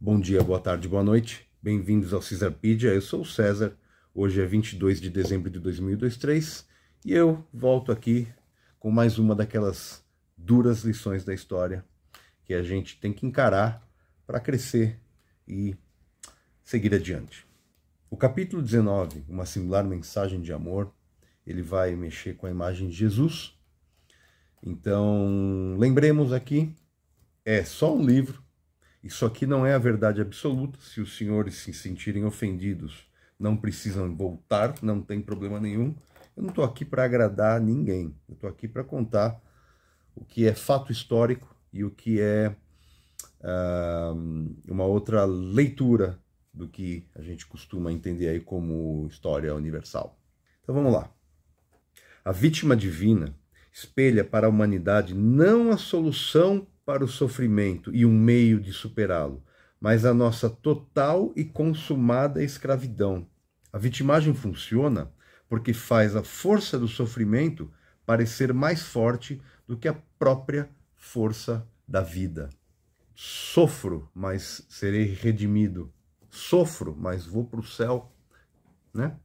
Bom dia, boa tarde, boa noite. Bem-vindos ao Caesarpedia. Eu sou o César. Hoje é 22 de dezembro de 2023 e eu volto aqui com mais uma daquelas duras lições da história que a gente tem que encarar para crescer e seguir adiante. O capítulo 19, uma singular mensagem de amor, ele vai mexer com a imagem de Jesus. Então, lembremos aqui, é só um livro. Isso aqui não é a verdade absoluta. Se os senhores se sentirem ofendidos, não precisam voltar, não tem problema nenhum. Eu não estou aqui para agradar ninguém. Eu estou aqui para contar o que é fato histórico e o que é uma outra leitura do que a gente costuma entender aí como história universal. Então vamos lá. A vítima divina espelha para a humanidade não a solução para o sofrimento e um meio de superá-lo, mas a nossa total e consumada escravidão. A vitimagem funciona porque faz a força do sofrimento parecer mais forte do que a própria força da vida. Sofro, mas serei redimido. Sofro, mas vou para o céu, né?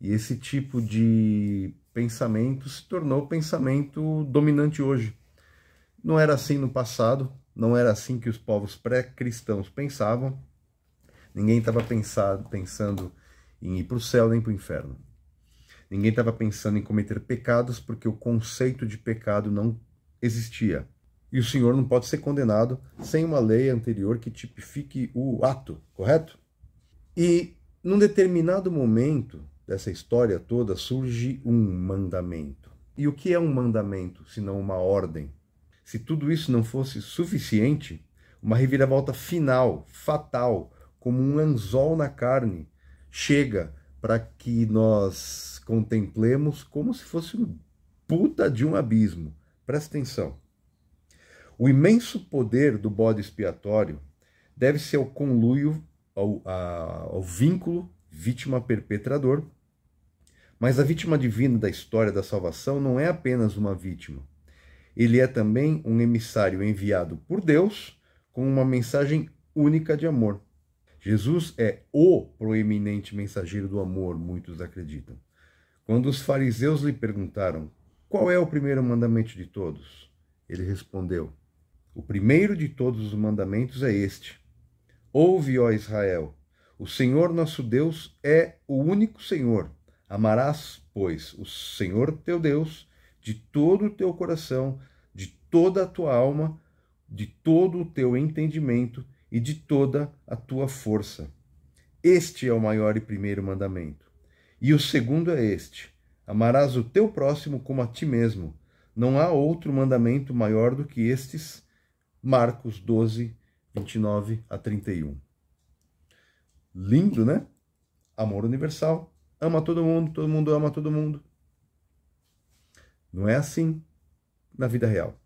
E esse tipo de pensamento se tornou pensamento dominante hoje. Não era assim no passado, não era assim que os povos pré-cristãos pensavam. Ninguém estava pensando em ir para o céu nem para o inferno. Ninguém estava pensando em cometer pecados porque o conceito de pecado não existia. E o Senhor não pode ser condenado sem uma lei anterior que tipifique o ato, correto? E num determinado momento dessa história toda surge um mandamento. E o que é um mandamento, senão uma ordem? Se tudo isso não fosse suficiente, uma reviravolta final, fatal, como um anzol na carne, chega para que nós contemplemos como se fosse um puta de um abismo. Presta atenção. O imenso poder do bode expiatório deve-se ao conluio, ao vínculo vítima-perpetrador, mas a vítima divina da história da salvação não é apenas uma vítima. Ele é também um emissário enviado por Deus com uma mensagem única de amor. Jesus é o proeminente mensageiro do amor, muitos acreditam. Quando os fariseus lhe perguntaram qual é o primeiro mandamento de todos, ele respondeu: o primeiro de todos os mandamentos é este: ouve, ó Israel, o Senhor nosso Deus é o único Senhor. Amarás, pois, o Senhor teu Deus de todo o teu coração, de toda a tua alma, de todo o teu entendimento e de toda a tua força. Este é o maior e primeiro mandamento. E o segundo é este: amarás o teu próximo como a ti mesmo. Não há outro mandamento maior do que estes. Marcos 12, 29 a 31. Lindo, né? Amor universal. Ama todo mundo ama todo mundo. Não é assim na vida real.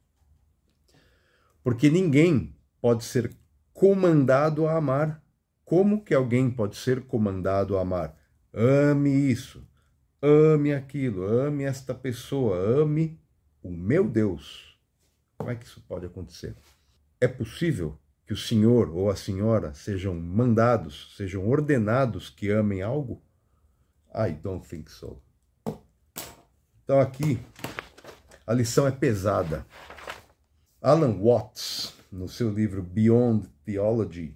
Porque ninguém pode ser comandado a amar. Como que alguém pode ser comandado a amar? Ame isso, ame aquilo, ame esta pessoa, ame o meu Deus. Como é que isso pode acontecer? É possível que o senhor ou a senhora sejam mandados, sejam ordenados que amem algo? I don't think so. Então aqui a lição é pesada. Alan Watts, no seu livro Beyond Theology,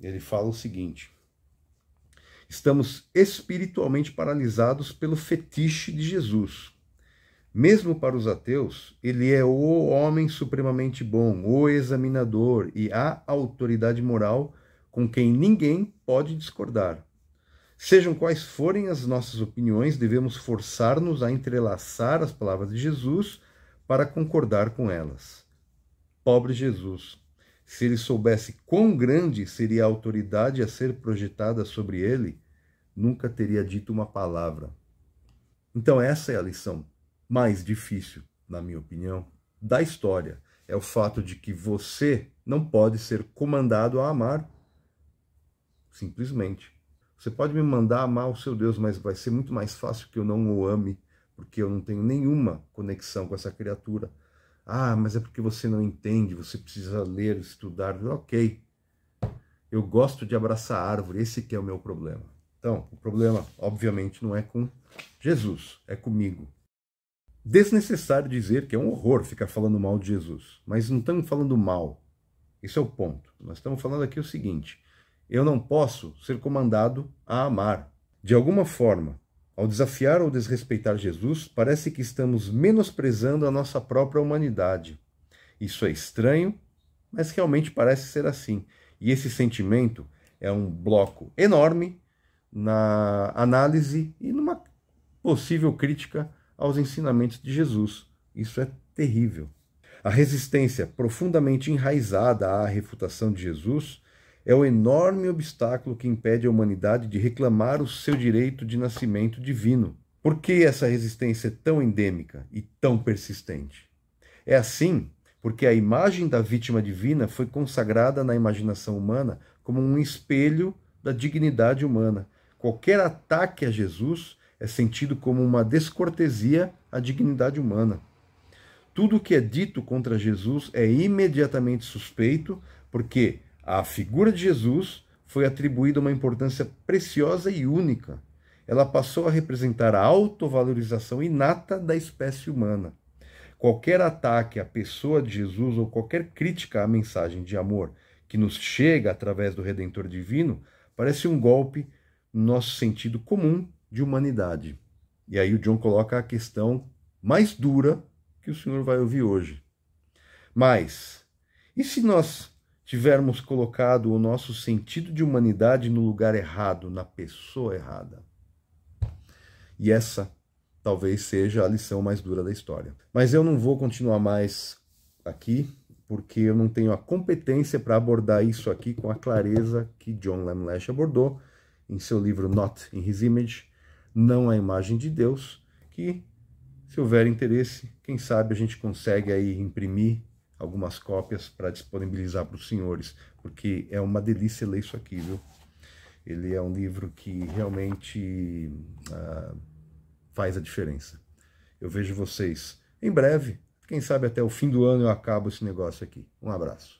ele fala o seguinte: estamos espiritualmente paralisados pelo fetiche de Jesus. Mesmo para os ateus, ele é o homem supremamente bom, o examinador e a autoridade moral com quem ninguém pode discordar. Sejam quais forem as nossas opiniões, devemos forçar-nos a entrelaçar as palavras de Jesus para concordar com elas. Pobre Jesus! Se ele soubesse quão grande seria a autoridade a ser projetada sobre ele, nunca teria dito uma palavra. Então essa é a lição mais difícil, na minha opinião, da história. É o fato de que você não pode ser comandado a amar. Simplesmente. Você pode me mandar amar o seu Deus, mas vai ser muito mais fácil que eu não o ame, porque eu não tenho nenhuma conexão com essa criatura. Ah, mas é porque você não entende, você precisa ler, estudar. Ok. Eu gosto de abraçar a árvore, esse que é o meu problema. Então, o problema, obviamente, não é com Jesus, é comigo. Desnecessário dizer que é um horror ficar falando mal de Jesus, mas não estamos falando mal. Esse é o ponto. Nós estamos falando aqui o seguinte: eu não posso ser comandado a amar. De alguma forma, ao desafiar ou desrespeitar Jesus, parece que estamos menosprezando a nossa própria humanidade. Isso é estranho, mas realmente parece ser assim. E esse sentimento é um bloco enorme na análise e numa possível crítica aos ensinamentos de Jesus. Isso é terrível. A resistência profundamente enraizada à refutação de Jesus é o enorme obstáculo que impede a humanidade de reclamar o seu direito de nascimento divino. Por que essa resistência é tão endêmica e tão persistente? É assim porque a imagem da vítima divina foi consagrada na imaginação humana como um espelho da dignidade humana. Qualquer ataque a Jesus é sentido como uma descortesia à dignidade humana. Tudo o que é dito contra Jesus é imediatamente suspeito, porque à figura de Jesus foi atribuída uma importância preciosa e única. Ela passou a representar a autovalorização inata da espécie humana. Qualquer ataque à pessoa de Jesus ou qualquer crítica à mensagem de amor que nos chega através do Redentor Divino parece um golpe no nosso sentido comum de humanidade. E aí o John coloca a questão mais dura que o senhor vai ouvir hoje. Mas, e se nós tivermos colocado o nosso sentido de humanidade no lugar errado, na pessoa errada? E essa talvez seja a lição mais dura da história. Mas eu não vou continuar mais aqui, porque eu não tenho a competência para abordar isso aqui com a clareza que John Lamlash abordou em seu livro Not in His Image, Não a Imagem de Deus, que, se houver interesse, quem sabe a gente consegue aí imprimir algumas cópias para disponibilizar para os senhores, porque é uma delícia ler isso aqui, viu? Ele é um livro que realmente faz a diferença. Eu vejo vocês em breve, quem sabe até o fim do ano eu acabo esse negócio aqui. Um abraço.